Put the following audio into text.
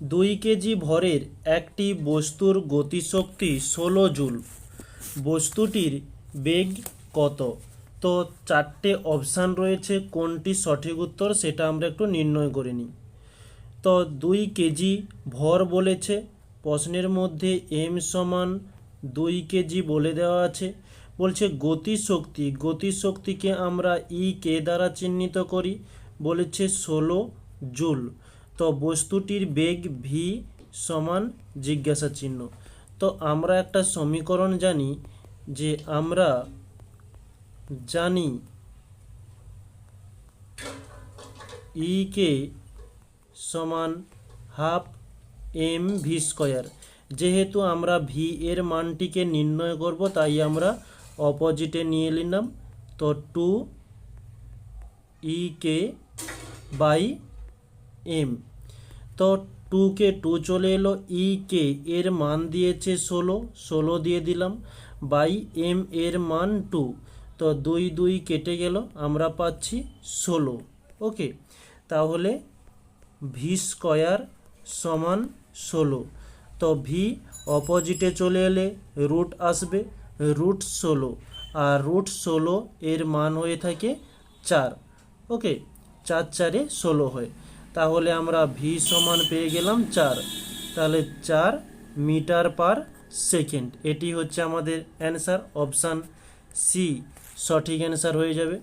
2 KG ভরের একটি বস্তুর গতিশক্তি 16 জুল। বস্তুটির বেগ কত? তো 4টে অপশান রয়েছে, কোনটি সঠিক উত্তর সেটা আমরা একটু নির্ণয় করে নিই। তো 2 কেজি ভর বলেছে, প্রশ্নের মধ্যে এম সমান 2 কেজি বলে দেওয়া আছে। বলছে গতিশক্তি, গতিশক্তিকে আমরা ই কে দ্বারা চিহ্নিত করি, বলেছে 16 জুল। তো বস্তুটির বেগ ভি সমান জিজ্ঞাসা চিহ্ন। তো আমরা একটা সমীকরণ জানি, যে আমরা জানি ই কে সমান হাফ এম ভি স্কোয়ার। যেহেতু আমরা ভি এর মানটিকে নির্ণয় করব, তাই আমরা অপোজিটে নিয়ে নিলাম। তো 2 ই কে বাই এম। তো 2 কে 2 চলে এলো, ই কে এর মান দিয়েছে 16 দিয়ে দিলাম, বাই এম এর মান 2। তো 2 2 কেটে গেল, আমরা পাচ্ছি 16। ওকে, তাহলে ভি স্কোয়ার সমান 16। তো ভি অপোজিটে চলে এলে রুট আসবে, রুট 16, আর রুট 16 এর মান হয়ে থাকে 4। ওকে, 4 4 16 হয়। তাহলে আমরা ভি সমান পেয়ে গেলাম 4। তাহলে 4 মিটার পার সেকেন্ড। এটি হচ্ছে আমাদের অ্যান্সার, অপশান সি সঠিক অ্যান্সার হয়ে যাবে।